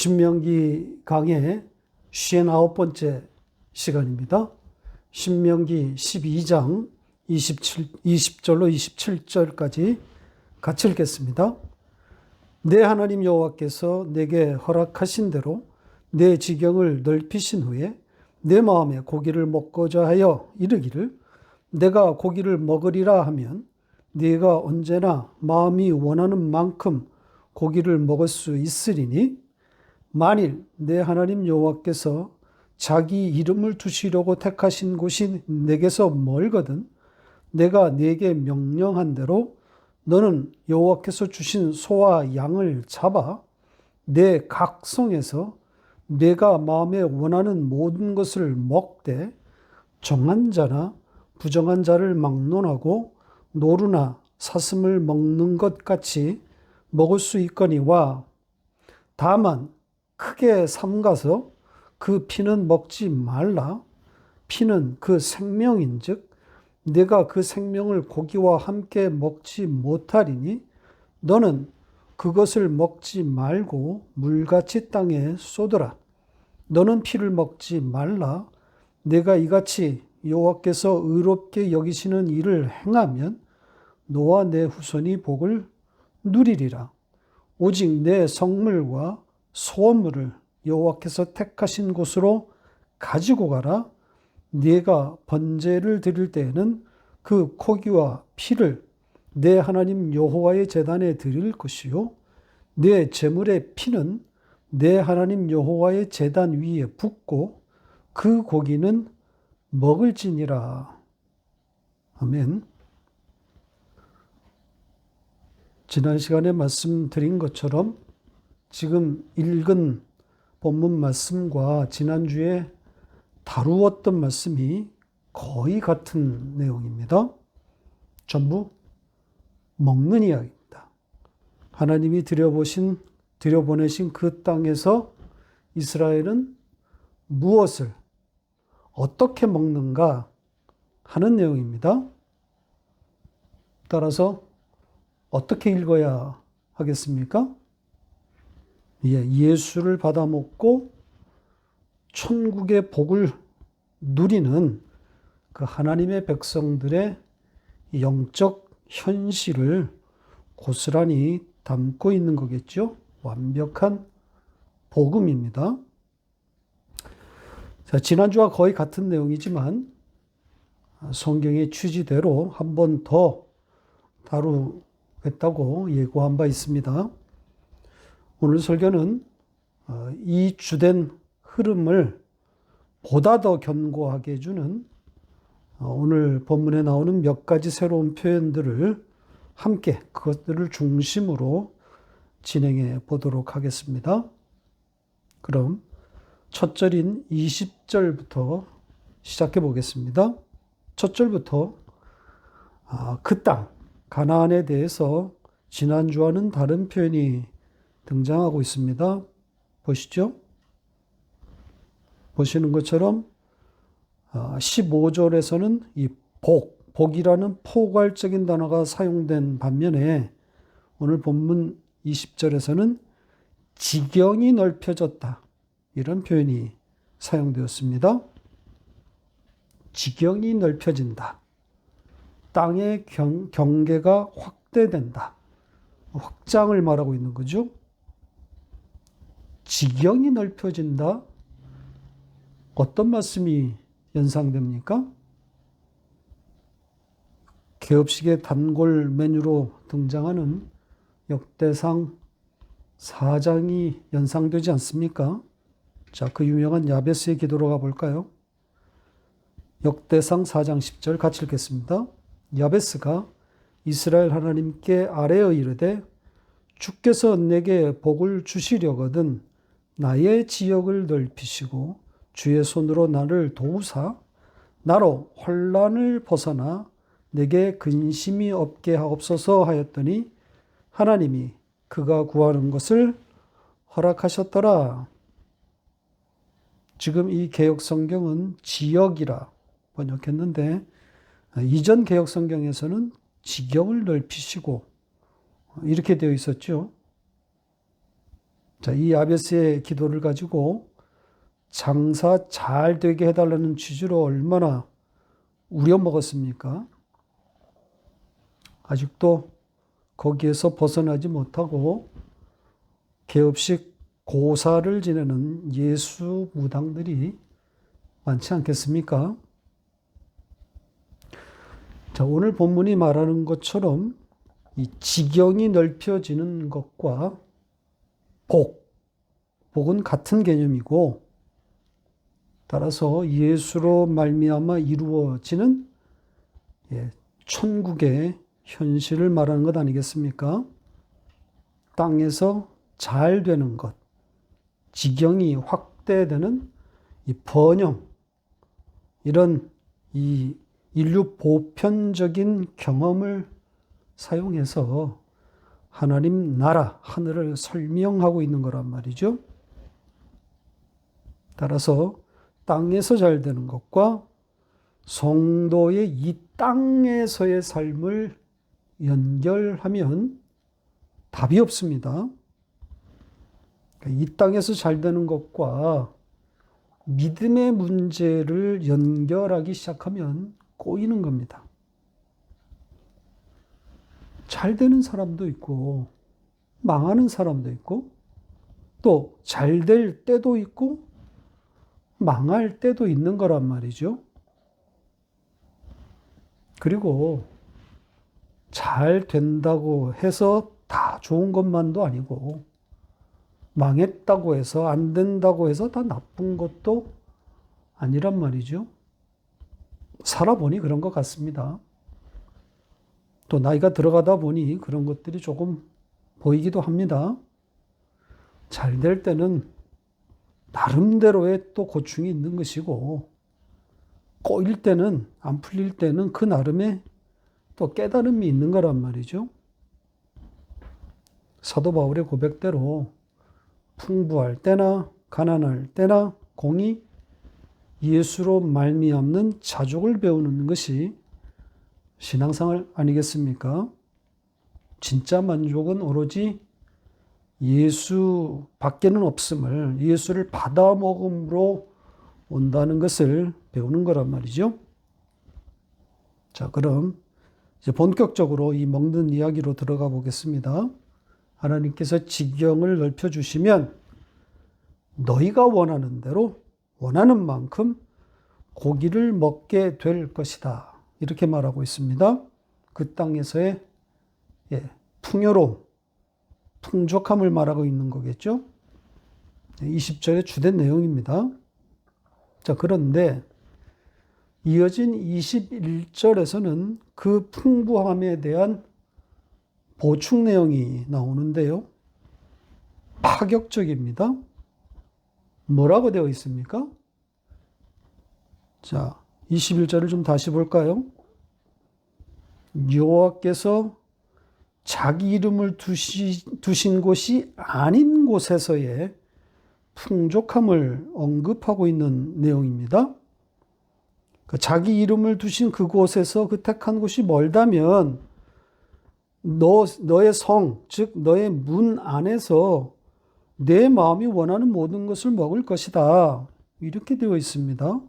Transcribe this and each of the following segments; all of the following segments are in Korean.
신명기 강의 59번째 시간입니다. 신명기 12장 20절로 27절까지 같이 읽겠습니다. 내 하나님 여호와께서 내게 허락하신 대로 내 지경을 넓히신 후에 내 마음에 고기를 먹고자 하여 이르기를 내가 고기를 먹으리라 하면 네가 언제나 마음이 원하는 만큼 고기를 먹을 수 있으리니 만일 내 하나님 여호와께서 자기 이름을 두시려고 택하신 곳이 내게서 멀거든 내가 네게 명령한 대로 너는 여호와께서 주신 소와 양을 잡아 내 각 성에서 내가 마음에 원하는 모든 것을 먹되 정한 자나 부정한 자를 막론하고 노루나 사슴을 먹는 것 같이 먹을 수 있거니와 다만 크게 삼가서 그 피는 먹지 말라. 피는 그 생명인즉 내가 그 생명을 고기와 함께 먹지 못하리니 너는 그것을 먹지 말고 물같이 땅에 쏟으라. 너는 피를 먹지 말라. 내가 이같이 여호와께서 의롭게 여기시는 일을 행하면 너와 내 후손이 복을 누리리라. 오직 내 성물과 소물을 여호와께서 택하신 곳으로 가지고 가라. 네가 번제를 드릴 때에는 그 고기와 피를 내 하나님 여호와의 제단에 드릴 것이요 내 제물의 피는 내 하나님 여호와의 제단 위에 붓고 그 고기는 먹을지니라. 아멘. 지난 시간에 말씀드린 것처럼 지금 읽은 본문 말씀과 지난주에 다루었던 말씀이 거의 같은 내용입니다. 전부 먹는 이야기입니다. 하나님이 들여보내신 그 땅에서 이스라엘은 무엇을 어떻게 먹는가 하는 내용입니다. 따라서 어떻게 읽어야 하겠습니까? 예수를 받아 먹고 천국의 복을 누리는 그 하나님의 백성들의 영적 현실을 고스란히 담고 있는 거겠죠. 완벽한 복음입니다. 자, 지난주와 거의 같은 내용이지만 성경의 취지대로 한 번 더 다루겠다고 예고한 바 있습니다. 오늘 설교는 이 주된 흐름을 보다 더 견고하게 해주는 오늘 본문에 나오는 몇 가지 새로운 표현들을 함께 그것들을 중심으로 진행해 보도록 하겠습니다. 그럼 첫 절인 20절부터 시작해 보겠습니다. 첫 절부터 그 땅, 가나안에 대해서 지난주와는 다른 표현이 등장하고 있습니다. 보시죠. 보시는 것처럼 15절에서는 이 복이라는 포괄적인 단어가 사용된 반면에 오늘 본문 20절에서는 지경이 넓혀졌다. 이런 표현이 사용되었습니다. 지경이 넓혀진다. 땅의 경계가 확대된다. 확장을 말하고 있는 거죠. 지경이 넓혀진다. 어떤 말씀이 연상됩니까? 개업식의 단골 메뉴로 등장하는 역대상 4장이 연상되지 않습니까? 자, 그 유명한 야베스의 기도로 가볼까요? 역대상 4장 10절 같이 읽겠습니다. 야베스가 이스라엘 하나님께 아뢰어 이르되 주께서 내게 복을 주시려거든 나의 지역을 넓히시고 주의 손으로 나를 도우사 나로 혼란을 벗어나 내게 근심이 없게 하옵소서 하였더니 하나님이 그가 구하는 것을 허락하셨더라. 지금 이 개역성경은 지역이라 번역했는데 이전 개역성경에서는 지경을 넓히시고 이렇게 되어 있었죠. 자, 이 야베스의 기도를 가지고 장사 잘 되게 해달라는 취지로 얼마나 우려먹었습니까? 아직도 거기에서 벗어나지 못하고 개업식 고사를 지내는 예수 무당들이 많지 않겠습니까? 자, 오늘 본문이 말하는 것처럼 이 지경이 넓혀지는 것과 복은 같은 개념이고, 따라서 예수로 말미암아 이루어지는 천국의 현실을 말하는 것 아니겠습니까? 땅에서 잘 되는 것, 지경이 확대되는 이 번영, 이런 이 인류 보편적인 경험을 사용해서 하나님 나라, 하늘을 설명하고 있는 거란 말이죠. 따라서 땅에서 잘 되는 것과 성도의 이 땅에서의 삶을 연결하면 답이 없습니다. 이 땅에서 잘 되는 것과 믿음의 문제를 연결하기 시작하면 꼬이는 겁니다. 잘 되는 사람도 있고, 망하는 사람도 있고, 또 잘 될 때도 있고, 망할 때도 있는 거란 말이죠. 그리고 잘 된다고 해서 다 좋은 것만도 아니고, 망했다고 해서 안 된다고 해서 다 나쁜 것도 아니란 말이죠. 살아보니 그런 것 같습니다. 또 나이가 들어가다 보니 그런 것들이 조금 보이기도 합니다. 잘 될 때는 나름대로의 또 고충이 있는 것이고, 꼬일 때는, 안 풀릴 때는 그 나름의 또 깨달음이 있는 거란 말이죠. 사도 바울의 고백대로 풍부할 때나 가난할 때나 공의 예수로 말미암는 자족을 배우는 것이 신앙생활 아니겠습니까? 진짜 만족은 오로지 예수 밖에는 없음을, 예수를 받아 먹음으로 온다는 것을 배우는 거란 말이죠. 자, 그럼 이제 본격적으로 이 먹는 이야기로 들어가 보겠습니다. 하나님께서 지경을 넓혀주시면 너희가 원하는 대로, 원하는 만큼 고기를 먹게 될 것이다. 이렇게 말하고 있습니다. 그 땅에서의 풍요로움, 풍족함을 말하고 있는 거겠죠. 20절의 주된 내용입니다. 자, 그런데 이어진 21절에서는 그 풍부함에 대한 보충 내용이 나오는데요. 파격적입니다. 뭐라고 되어 있습니까? 자, 21절을 좀 다시 볼까요? 여호와께서 자기 이름을 두신 곳이 아닌 곳에서의 풍족함을 언급하고 있는 내용입니다. 자기 이름을 두신 그곳에서 그 택한 곳이 멀다면 너의 성, 즉 너의 문 안에서 내 마음이 원하는 모든 것을 먹을 것이다. 이렇게 되어 있습니다.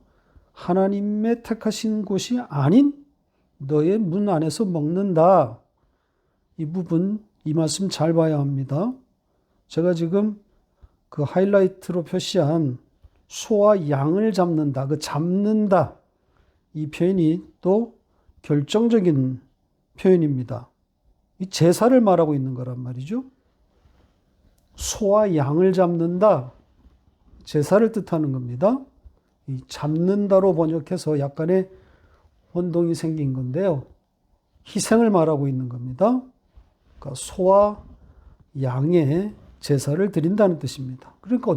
하나님의 택하신 곳이 아닌 너의 문 안에서 먹는다. 이 부분, 이 말씀 잘 봐야 합니다. 제가 지금 그 하이라이트로 표시한 소와 양을 잡는다, 그 잡는다, 이 표현이 또 결정적인 표현입니다. 이 제사를 말하고 있는 거란 말이죠. 소와 양을 잡는다, 제사를 뜻하는 겁니다. 이 잡는다로 번역해서 약간의 혼동이 생긴 건데요. 희생을 말하고 있는 겁니다. 그러니까 소와 양의 제사를 드린다는 뜻입니다. 그러니까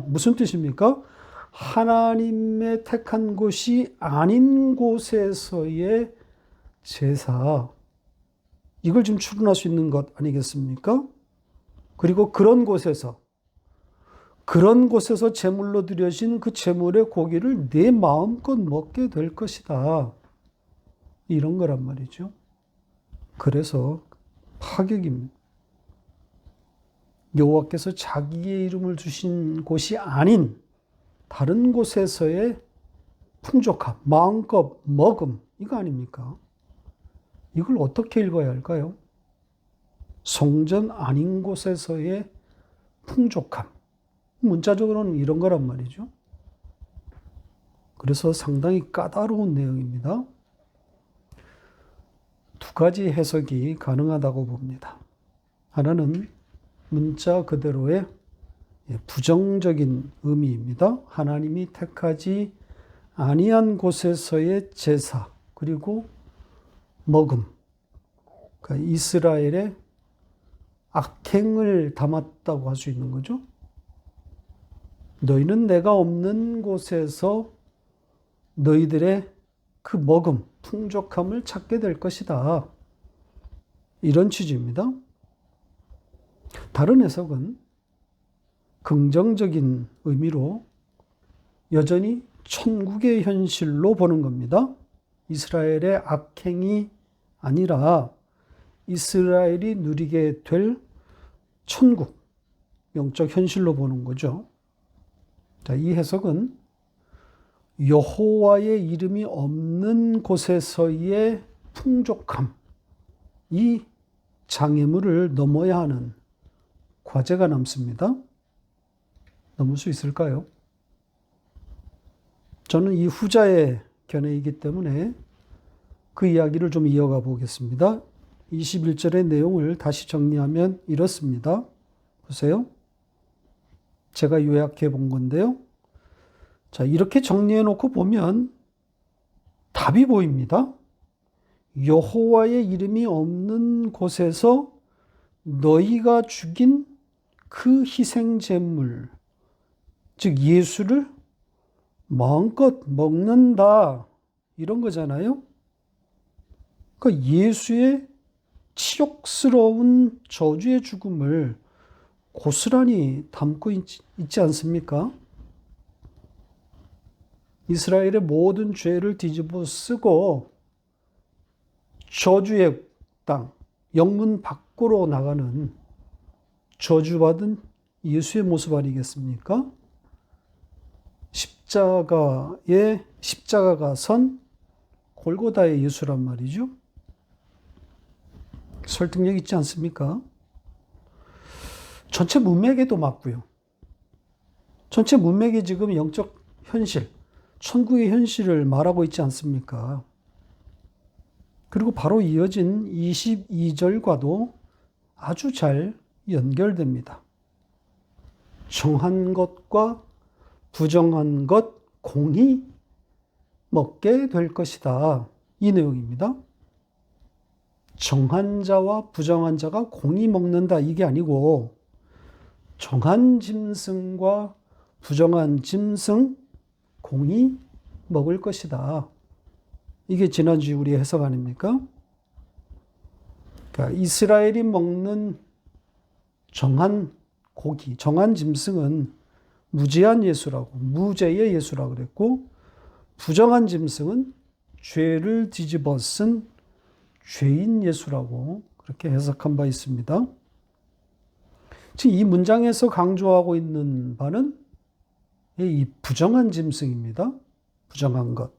무슨 뜻입니까? 하나님의 택한 곳이 아닌 곳에서의 제사, 이걸 지금 추론할 수 있는 것 아니겠습니까? 그리고 그런 곳에서 제물로 드려진 그 제물의 고기를 내 마음껏 먹게 될 것이다. 이런 거란 말이죠. 그래서 파격입니다. 여호와께서 자기의 이름을 주신 곳이 아닌 다른 곳에서의 풍족함, 마음껏 먹음, 이거 아닙니까? 이걸 어떻게 읽어야 할까요? 성전 아닌 곳에서의 풍족함. 문자적으로는 이런 거란 말이죠. 그래서 상당히 까다로운 내용입니다. 두 가지 해석이 가능하다고 봅니다. 하나는 문자 그대로의 부정적인 의미입니다. 하나님이 택하지 아니한 곳에서의 제사, 그리고 먹음. 그러니까 이스라엘의 악행을 담았다고 할 수 있는 거죠. 너희는 내가 없는 곳에서 너희들의 그 먹음, 풍족함을 찾게 될 것이다. 이런 취지입니다. 다른 해석은 긍정적인 의미로 여전히 천국의 현실로 보는 겁니다. 이스라엘의 악행이 아니라 이스라엘이 누리게 될 천국, 영적 현실로 보는 거죠. 자, 이 해석은 여호와의 이름이 없는 곳에서의 풍족함, 이 장애물을 넘어야 하는 과제가 남습니다. 넘을 수 있을까요? 저는 이 후자의 견해이기 때문에 그 이야기를 좀 이어가 보겠습니다. 21절의 내용을 다시 정리하면 이렇습니다. 보세요. 제가 요약해 본 건데요. 자, 이렇게 정리해 놓고 보면 답이 보입니다. 여호와의 이름이 없는 곳에서 너희가 죽인 그 희생 제물, 즉 예수를 마음껏 먹는다, 이런 거잖아요. 그러니까 예수의 치욕스러운 저주의 죽음을 고스란히 담고 있지 않습니까? 이스라엘의 모든 죄를 뒤집어 쓰고 저주의 땅, 영문 밖으로 나가는 저주받은 예수의 모습 아니겠습니까? 십자가가 선 골고다의 예수란 말이죠. 설득력 있지 않습니까? 전체 문맥에도 맞고요. 전체 문맥이 지금 영적 현실, 천국의 현실을 말하고 있지 않습니까? 그리고 바로 이어진 22절과도 아주 잘 연결됩니다. 정한 것과 부정한 것 공히 먹게 될 것이다. 이 내용입니다. 정한 자와 부정한 자가 공히 먹는다, 이게 아니고 정한 짐승과 부정한 짐승 공히 먹을 것이다. 이게 지난주 우리의 해석 아닙니까? 그러니까 이스라엘이 먹는 정한 고기, 정한 짐승은 무죄한 예수라고, 무죄의 예수라고 그랬고, 부정한 짐승은 죄를 뒤집어 쓴 죄인 예수라고 그렇게 해석한 바 있습니다. 지금 이 문장에서 강조하고 있는 바는 이 부정한 짐승입니다. 부정한 것.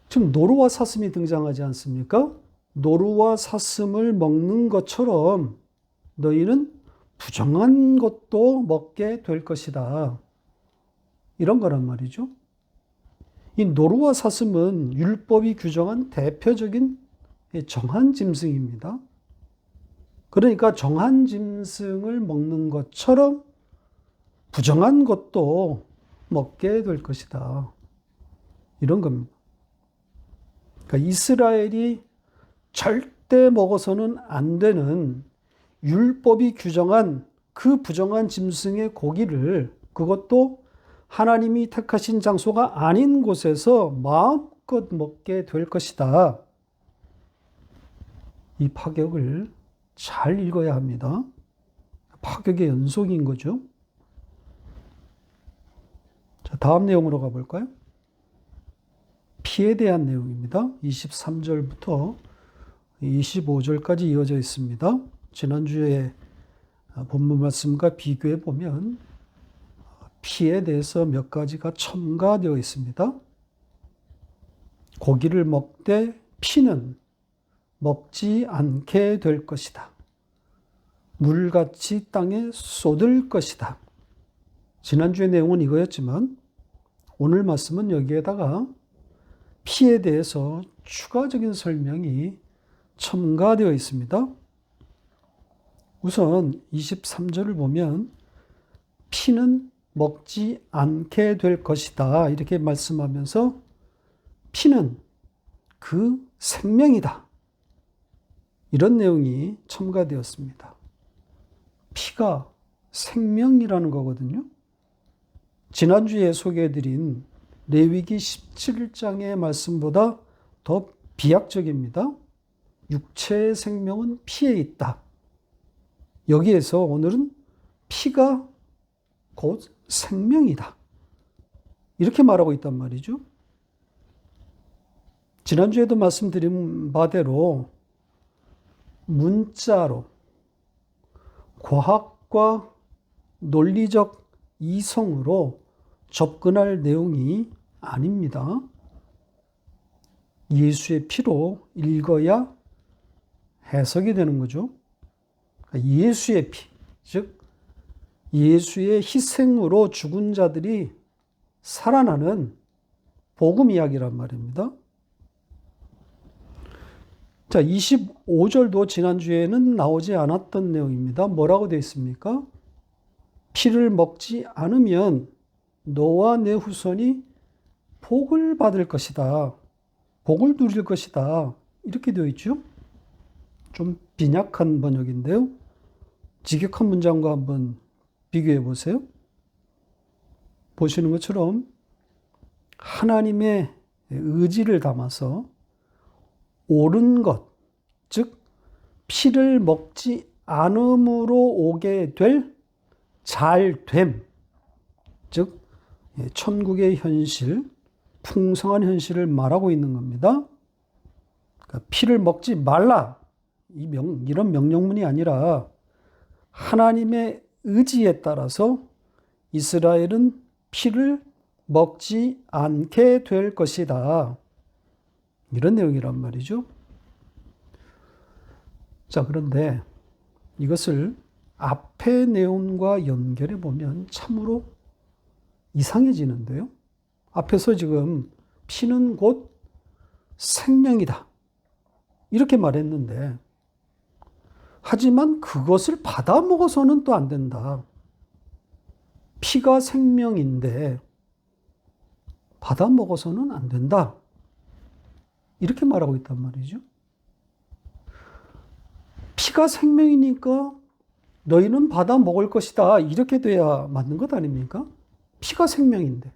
지금 노루와 사슴이 등장하지 않습니까? 노루와 사슴을 먹는 것처럼 너희는 부정한 것도 먹게 될 것이다. 이런 거란 말이죠. 이 노루와 사슴은 율법이 규정한 대표적인 정한 짐승입니다. 그러니까 정한 짐승을 먹는 것처럼 부정한 것도 먹게 될 것이다. 이런 겁니다. 그러니까 이스라엘이 절대 먹어서는 안 되는 율법이 규정한 그 부정한 짐승의 고기를, 그것도 하나님이 택하신 장소가 아닌 곳에서 마음껏 먹게 될 것이다. 이 파격을 잘 읽어야 합니다. 파격의 연속인 거죠. 자, 다음 내용으로 가볼까요? 피에 대한 내용입니다. 23절부터 25절까지 이어져 있습니다. 지난주에 본문 말씀과 비교해 보면 피에 대해서 몇 가지가 첨가되어 있습니다. 고기를 먹되 피는 먹지 않게 될 것이다. 물같이 땅에 쏟을 것이다. 지난주의 내용은 이거였지만 오늘 말씀은 여기에다가 피에 대해서 추가적인 설명이 첨가되어 있습니다. 우선 23절을 보면 피는 먹지 않게 될 것이다. 이렇게 말씀하면서 피는 그 생명이다. 이런 내용이 첨가되었습니다. 피가 생명이라는 거거든요. 지난주에 소개해드린 레위기 17장의 말씀보다 더 비약적입니다. 육체의 생명은 피에 있다. 여기에서 오늘은 피가 곧 생명이다. 이렇게 말하고 있단 말이죠. 지난주에도 말씀드린 바대로 문자로 과학과 논리적 이성으로 접근할 내용이 아닙니다. 예수의 피로 읽어야 해석이 되는 거죠. 예수의 피, 즉 예수의 희생으로 죽은 자들이 살아나는 복음 이야기란 말입니다. 자, 25절도 지난주에는 나오지 않았던 내용입니다. 뭐라고 되어 있습니까? 피를 먹지 않으면 너와 내 후손이 복을 받을 것이다. 복을 누릴 것이다. 이렇게 되어 있죠. 좀 빈약한 번역인데요. 직역한 문장과 한번 비교해 보세요. 보시는 것처럼 하나님의 의지를 담아서 옳은 것, 즉 피를 먹지 않음으로 오게 될 잘됨, 즉 천국의 현실, 풍성한 현실을 말하고 있는 겁니다. 그러니까 피를 먹지 말라, 이런 명령문이 아니라 하나님의 의지에 따라서 이스라엘은 피를 먹지 않게 될 것이다. 이런 내용이란 말이죠. 자, 그런데 이것을 앞의 내용과 연결해 보면 참으로 이상해지는데요. 앞에서 지금 피는 곧 생명이다. 이렇게 말했는데, 하지만 그것을 받아 먹어서는 또 안 된다. 피가 생명인데 받아 먹어서는 안 된다. 이렇게 말하고 있단 말이죠. 피가 생명이니까 너희는 받아 먹을 것이다. 이렇게 돼야 맞는 것 아닙니까? 피가 생명인데.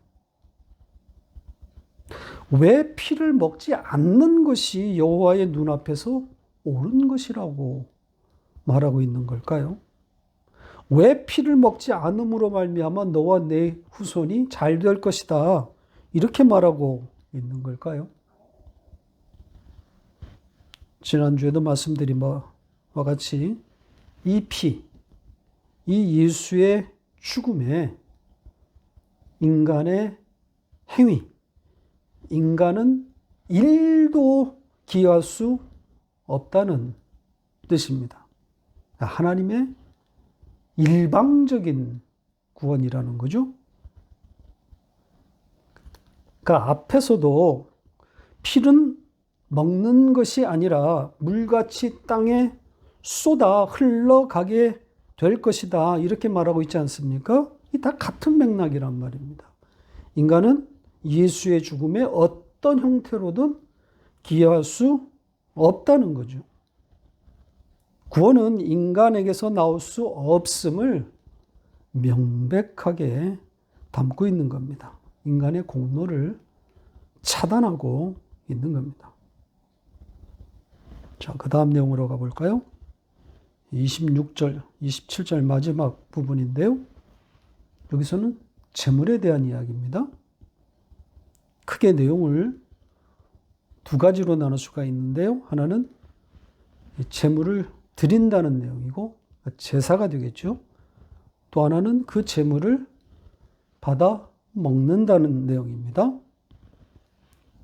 왜 피를 먹지 않는 것이 여호와의 눈앞에서 옳은 것이라고 말하고 있는 걸까요? 왜 피를 먹지 않음으로 말미암아 너와 내 후손이 잘 될 것이다. 이렇게 말하고 있는 걸까요? 지난주에도 말씀드린 바와 같이 이 피, 이 예수의 죽음에 인간의 행위, 인간은 일도 기여할 수 없다는 뜻입니다. 하나님의 일방적인 구원이라는 거죠. 그 앞에서도 피는 먹는 것이 아니라 물같이 땅에 쏟아 흘러가게 될 것이다. 이렇게 말하고 있지 않습니까? 이 다 같은 맥락이란 말입니다. 인간은 예수의 죽음에 어떤 형태로든 기여할 수 없다는 거죠. 구원은 인간에게서 나올 수 없음을 명백하게 담고 있는 겁니다. 인간의 공로를 차단하고 있는 겁니다. 자, 그 다음 내용으로 가볼까요? 26절, 27절 마지막 부분인데요. 여기서는 재물에 대한 이야기입니다. 크게 내용을 두 가지로 나눌 수가 있는데요. 하나는 재물을 드린다는 내용이고, 제사가 되겠죠. 또 하나는 그 제물을 받아 먹는다는 내용입니다.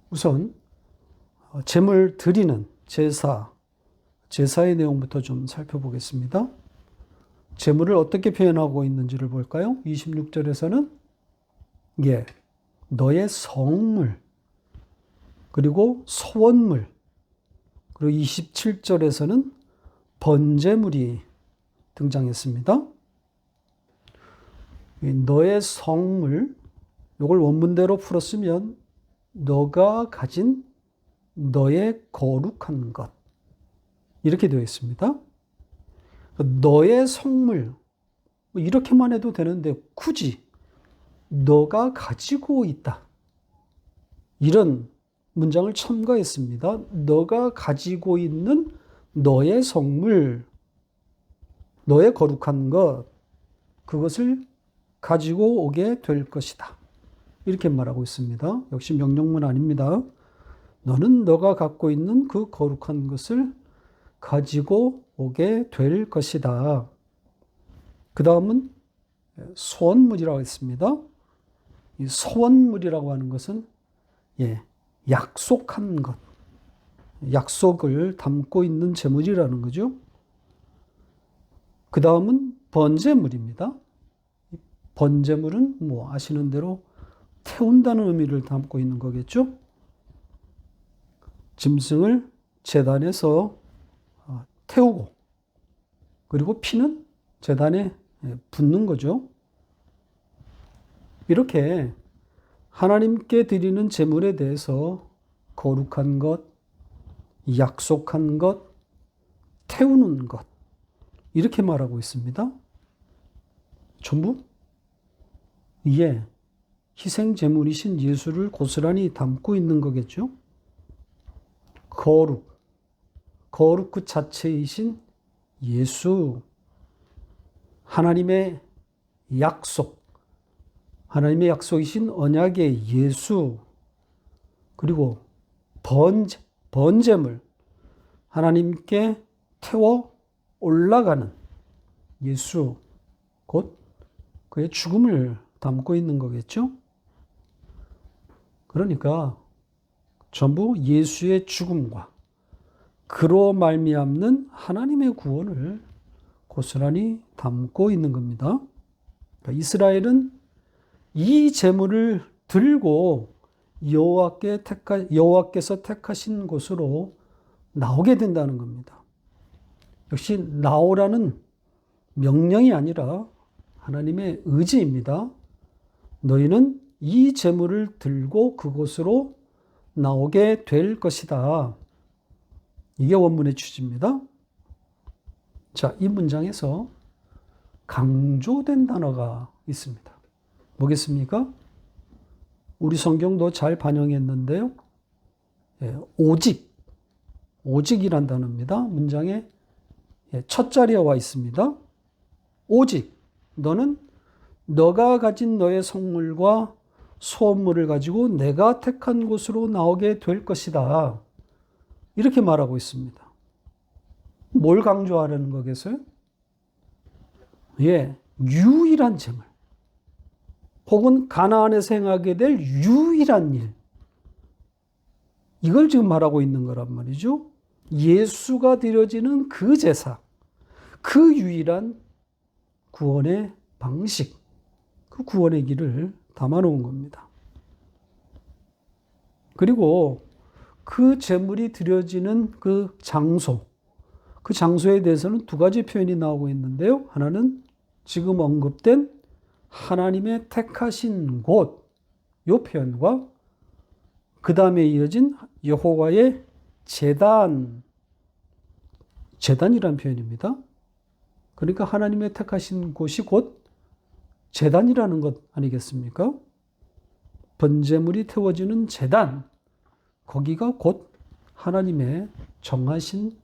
우선 제물 드리는 제사의 내용부터 좀 살펴보겠습니다. 제물을 어떻게 표현하고 있는지를 볼까요? 26절에서는 너의 성물, 그리고 소원물, 그리고 27절에서는 번제물이 등장했습니다. 너의 성물, 이걸 원문대로 풀었으면 너가 가진 너의 거룩한 것, 이렇게 되어 있습니다. 너의 성물, 이렇게만 해도 되는데 굳이 너가 가지고 있다, 이런 문장을 첨가했습니다. 너가 가지고 있는 너의 성물, 너의 거룩한 것, 그것을 가지고 오게 될 것이다, 이렇게 말하고 있습니다. 역시 명령문 아닙니다. 너는 너가 갖고 있는 그 거룩한 것을 가지고 오게 될 것이다. 그 다음은 소원물이라고 했습니다. 이 소원물이라고 하는 것은 약속한 것, 약속을 담고 있는 제물이라는 거죠. 그 다음은 번제물입니다. 번제물은 아시는 대로 태운다는 의미를 담고 있는 거겠죠. 짐승을 제단에서 태우고, 그리고 피는 제단에 붓는 거죠. 이렇게 하나님께 드리는 제물에 대해서 거룩한 것, 약속한 것, 태우는 것, 이렇게 말하고 있습니다. 전부 희생 제물이신 예수를 고스란히 담고 있는 거겠죠. 거룩 그 자체이신 예수, 하나님의 약속이신 언약의 예수, 그리고 번제물, 하나님께 태워 올라가는 예수, 곧 그의 죽음을 담고 있는 거겠죠. 그러니까 전부 예수의 죽음과 그로 말미암는 하나님의 구원을 고스란히 담고 있는 겁니다. 그러니까 이스라엘은 이 제물을 들고 여호와께서 택하신 곳으로 나오게 된다는 겁니다. 역시 나오라는 명령이 아니라 하나님의 의지입니다. 너희는 이 제물을 들고 그곳으로 나오게 될 것이다. 이게 원문의 취지입니다. 자, 이 문장에서 강조된 단어가 있습니다. 뭐겠습니까? 우리 성경도 잘 반영했는데요. 오직이란 단어입니다. 문장의 첫 자리에 와 있습니다. 오직 너는 너가 가진 너의 성물과 소원물을 가지고 내가 택한 곳으로 나오게 될 것이다, 이렇게 말하고 있습니다. 뭘 강조하려는 거겠어요? 유일한 제물, 혹은 가나안에서 행하게 될 유일한 일, 이걸 지금 말하고 있는 거란 말이죠. 예수가 드려지는 그 제사, 그 유일한 구원의 방식, 그 구원의 길을 담아놓은 겁니다. 그리고 그 제물이 드려지는 그 장소에 대해서는 두 가지 표현이 나오고 있는데요. 하나는 지금 언급된 하나님의 택하신 곳, 이 표현과 그 다음에 이어진 여호와의 제단이라는 표현입니다. 그러니까 하나님의 택하신 곳이 곧 제단이라는 것 아니겠습니까? 번제물이 태워지는 제단, 거기가 곧 하나님의 정하신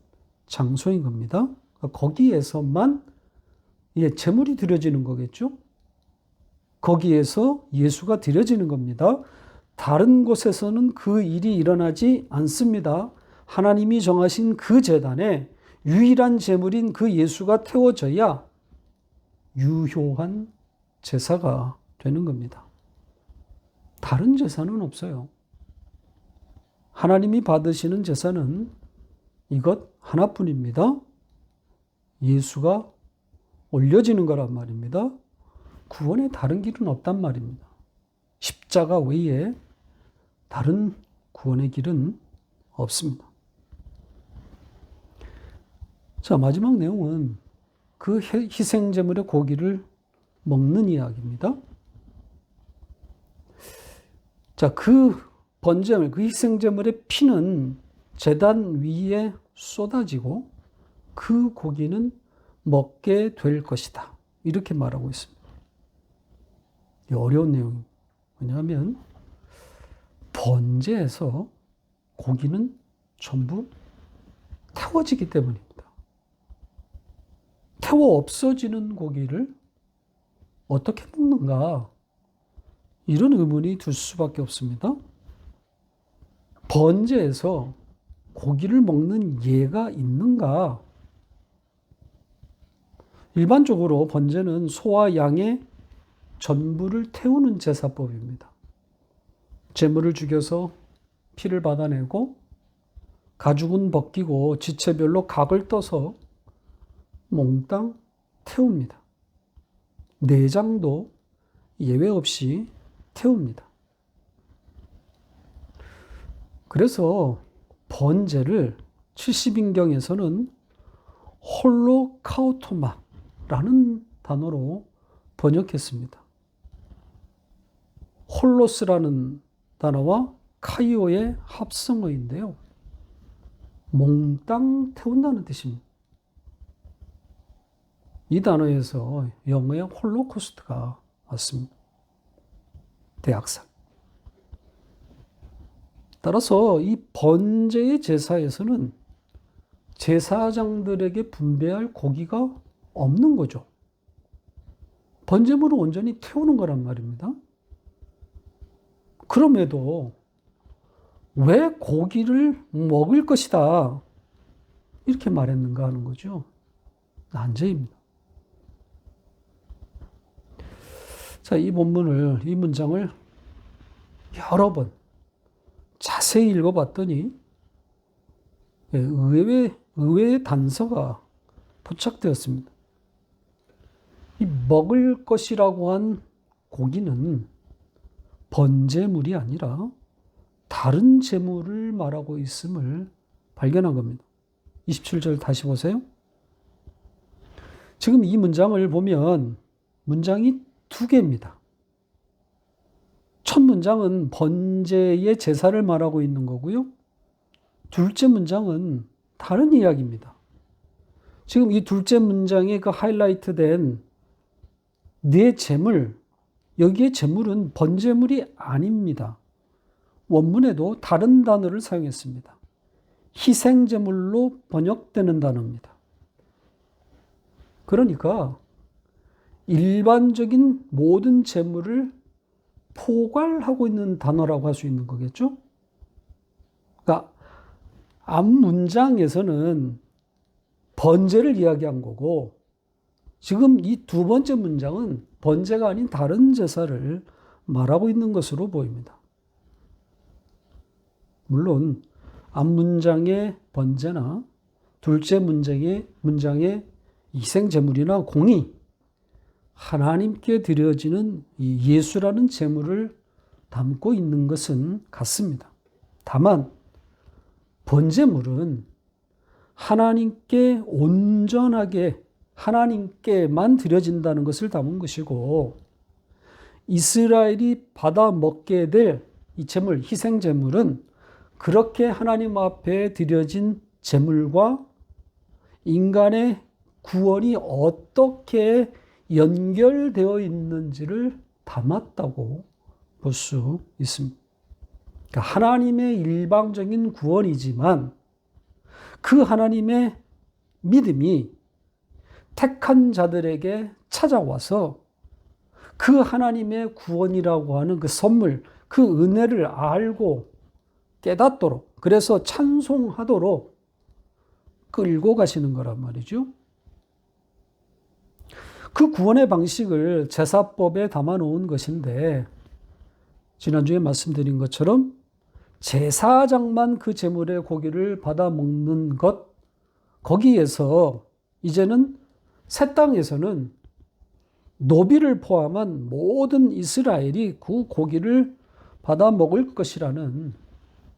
장소인 겁니다. 거기에서만 제물이 드려지는 거겠죠? 거기에서 예수가 드려지는 겁니다. 다른 곳에서는 그 일이 일어나지 않습니다. 하나님이 정하신 그 제단에 유일한 제물인 그 예수가 태워져야 유효한 제사가 되는 겁니다. 다른 제사는 없어요. 하나님이 받으시는 제사는 이것 하나뿐입니다. 예수가 올려지는 거란 말입니다. 구원의 다른 길은 없단 말입니다. 십자가 외에 다른 구원의 길은 없습니다. 자, 마지막 내용은 그 희생제물의 고기를 먹는 이야기입니다. 자, 그 번제물, 그 희생제물의 피는 제단 위에 쏟아지고 그 고기는 먹게 될 것이다. 이렇게 말하고 있습니다. 어려운 내용입니다. 왜냐하면 번제에서 고기는 전부 태워지기 때문입니다. 태워 없어지는 고기를 어떻게 먹는가? 이런 의문이 들 수밖에 없습니다. 번제에서 고기를 먹는 예가 있는가? 일반적으로 번제는 소와 양의 전부를 태우는 제사법입니다. 제물을 죽여서 피를 받아내고 가죽은 벗기고 지체별로 각을 떠서 몽땅 태웁니다. 내장도 예외 없이 태웁니다. 그래서 번제를 70인경에서는 홀로카우토마라는 단어로 번역했습니다. 홀로스라는 단어와 카이오의 합성어인데요. 몽땅 태운다는 뜻입니다. 이 단어에서 영어의 홀로코스트가 왔습니다. 대학살. 따라서 이 번제의 제사에서는 제사장들에게 분배할 고기가 없는 거죠. 번제물을 온전히 태우는 거란 말입니다. 그럼에도 왜 고기를 먹을 것이다 이렇게 말했는가 하는 거죠. 난제입니다. 자, 이 본문을, 이 문장을 여러 번 자세히 읽어봤더니 의외의 단서가 포착되었습니다. 이 먹을 것이라고 한 고기는 번제물이 아니라 다른 제물을 말하고 있음을 발견한 겁니다. 27절 다시 보세요. 지금 이 문장을 보면 문장이 두 개입니다. 첫 문장은 번제의 제사를 말하고 있는 거고요. 둘째 문장은 다른 이야기입니다. 지금 이 둘째 문장에 그 하이라이트된 네 제물, 여기에 제물은 번제물이 아닙니다. 원문에도 다른 단어를 사용했습니다. 희생제물로 번역되는 단어입니다. 그러니까 일반적인 모든 제물을 포괄하고 있는 단어라고 할 수 있는 거겠죠? 그러니까 앞 문장에서는 번제를 이야기한 거고 지금 이 두 번째 문장은 번제가 아닌 다른 제사를 말하고 있는 것으로 보입니다. 물론 앞 문장의 번제나 둘째 문장의 희생제물이나 공이 하나님께 드려지는 이 예수라는 제물을 담고 있는 것은 같습니다. 다만 번제물은 하나님께 온전하게 하나님께만 드려진다는 것을 담은 것이고 이스라엘이 받아 먹게 될 이 제물, 희생제물은 그렇게 하나님 앞에 드려진 제물과 인간의 구원이 어떻게 연결되어 있는지를 담았다고 볼 수 있습니다. 그러니까 하나님의 일방적인 구원이지만 그 하나님의 믿음이 택한 자들에게 찾아와서 그 하나님의 구원이라고 하는 그 선물, 그 은혜를 알고 깨닫도록, 그래서 찬송하도록 끌고 가시는 거란 말이죠. 그 구원의 방식을 제사법에 담아 놓은 것인데, 지난주에 말씀드린 것처럼 제사장만 그 제물의 고기를 받아 먹는 것, 거기에서 이제는 새 땅에서는 노비를 포함한 모든 이스라엘이 그 고기를 받아 먹을 것이라는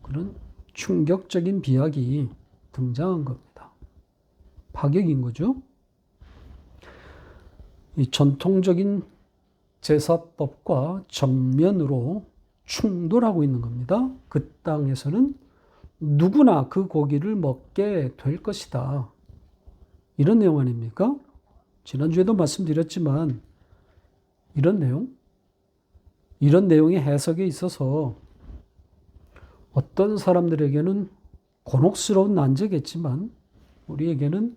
그런 충격적인 비약이 등장한 겁니다. 파격인 거죠. 이 전통적인 제사법과 정면으로 충돌하고 있는 겁니다. 그 땅에서는 누구나 그 고기를 먹게 될 것이다. 이런 내용 아닙니까? 지난주에도 말씀드렸지만 이런 내용의 해석에 있어서 어떤 사람들에게는 곤혹스러운 난제겠지만 우리에게는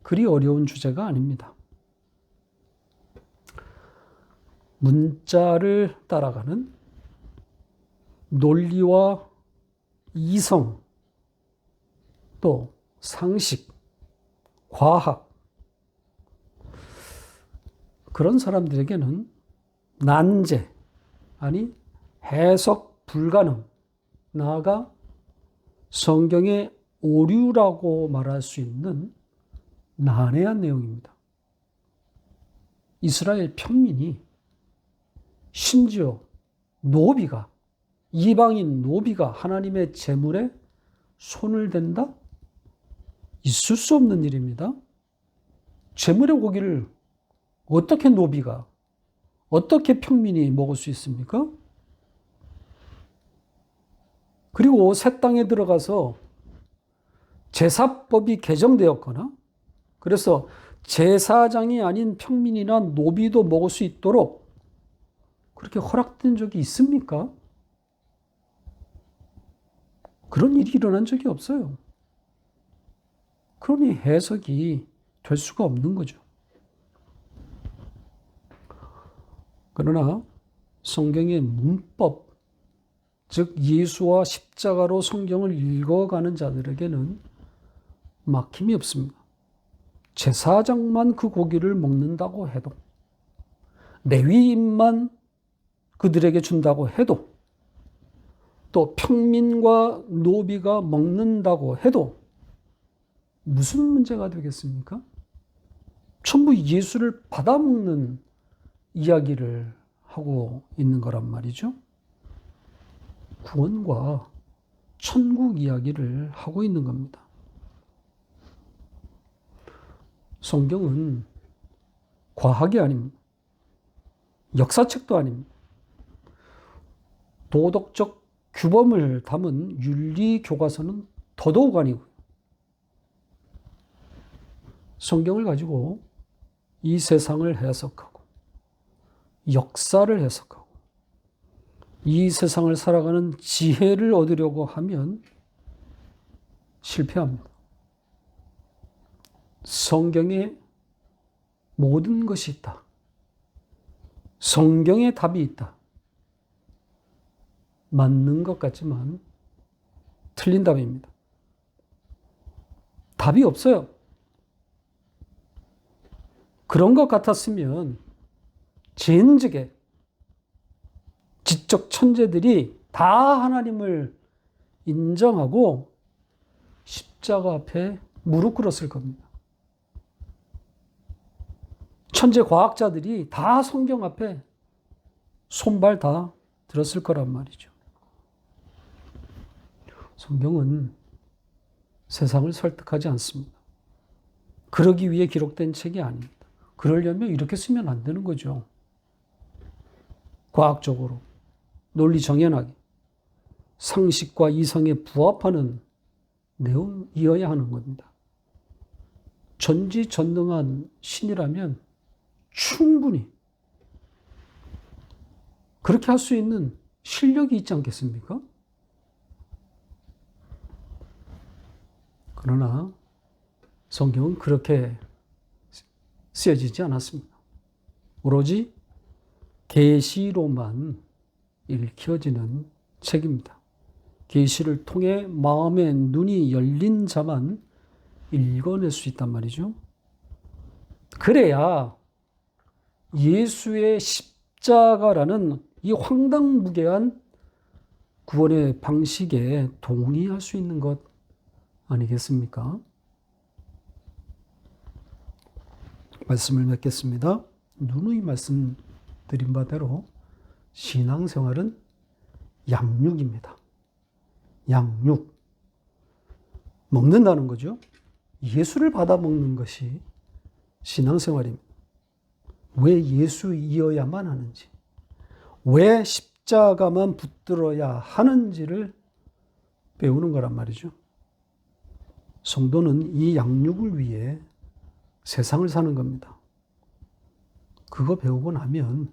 그리 어려운 주제가 아닙니다. 문자를 따라가는 논리와 이성, 또 상식, 과학, 그런 사람들에게는 난제, 아니 해석 불가능, 나아가 성경의 오류라고 말할 수 있는 난해한 내용입니다. 이스라엘 평민이, 심지어 노비가, 이방인 노비가 하나님의 제물에 손을 댄다? 있을 수 없는 일입니다. 제물의 고기를 어떻게 노비가, 어떻게 평민이 먹을 수 있습니까? 그리고 새 땅에 들어가서 제사법이 개정되었거나, 그래서 제사장이 아닌 평민이나 노비도 먹을 수 있도록 그렇게 허락된 적이 있습니까? 그런 일이 일어난 적이 없어요. 그러니 해석이 될 수가 없는 거죠. 그러나 성경의 문법, 즉 예수와 십자가로 성경을 읽어가는 자들에게는 막힘이 없습니다. 제사장만 그 고기를 먹는다고 해도, 레위인만 그들에게 준다고 해도, 또 평민과 노비가 먹는다고 해도 무슨 문제가 되겠습니까? 전부 예수를 받아먹는 이야기를 하고 있는 거란 말이죠. 구원과 천국 이야기를 하고 있는 겁니다. 성경은 과학이 아닙니다. 역사책도 아닙니다. 도덕적 규범을 담은 윤리 교과서는 더더욱 아니고요. 성경을 가지고 이 세상을 해석하고 역사를 해석하고 이 세상을 살아가는 지혜를 얻으려고 하면 실패합니다. 성경에 모든 것이 있다. 성경에 답이 있다. 맞는 것 같지만 틀린 답입니다. 답이 없어요. 그런 것 같았으면 진즉에 지적 천재들이 다 하나님을 인정하고 십자가 앞에 무릎 꿇었을 겁니다. 천재 과학자들이 다 성경 앞에 손발 다 들었을 거란 말이죠. 성경은 세상을 설득하지 않습니다. 그러기 위해 기록된 책이 아닙니다. 그러려면 이렇게 쓰면 안 되는 거죠. 과학적으로, 논리 정연하게, 상식과 이성에 부합하는 내용이어야 하는 겁니다. 전지전능한 신이라면 충분히 그렇게 할 수 있는 실력이 있지 않겠습니까? 그러나 성경은 그렇게 쓰여지지 않았습니다. 오로지 계시로만 읽혀지는 책입니다. 계시를 통해 마음의 눈이 열린 자만 읽어낼 수 있단 말이죠. 그래야 예수의 십자가라는 이 황당무계한 구원의 방식에 동의할 수 있는 것 아니겠습니까? 말씀을 맺겠습니다. 누누이 말씀드린 바대로 신앙생활은 양육입니다. 양육. 먹는다는 거죠. 예수를 받아 먹는 것이 신앙생활입니다. 왜 예수이어야만 하는지, 왜 십자가만 붙들어야 하는지를 배우는 거란 말이죠. 성도는 이 양육을 위해 세상을 사는 겁니다. 그거 배우고 나면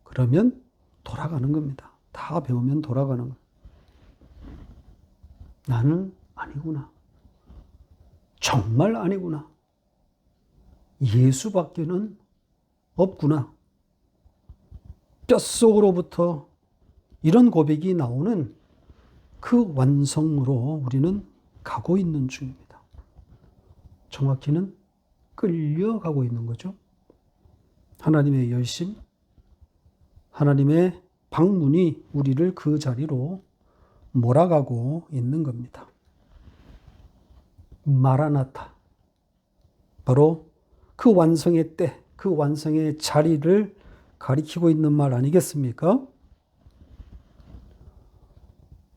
그러면 돌아가는 겁니다. 다 배우면 돌아가는 거예요. 나는 아니구나. 정말 아니구나. 예수밖에는 없구나. 뼛속으로부터 이런 고백이 나오는 그 완성으로 우리는 가고 있는 중입니다. 정확히는 끌려가고 있는 거죠. 하나님의 열심, 하나님의 방문이 우리를 그 자리로 몰아가고 있는 겁니다. 마라나타. 바로 그 완성의 때, 그 완성의 자리를 가리키고 있는 말 아니겠습니까?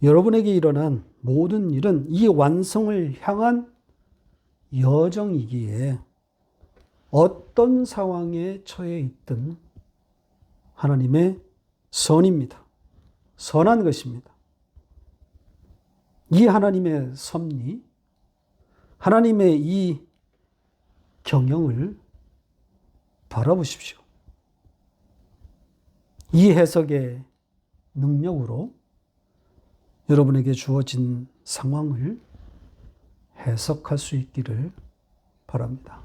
여러분에게 일어난 모든 일은 이 완성을 향한 여정이기에 어떤 상황에 처해 있든 하나님의 선입니다. 선한 것입니다. 이 하나님의 섭리, 하나님의 이 경영을 바라보십시오. 이 해석의 능력으로 여러분에게 주어진 상황을 해석할 수 있기를 바랍니다.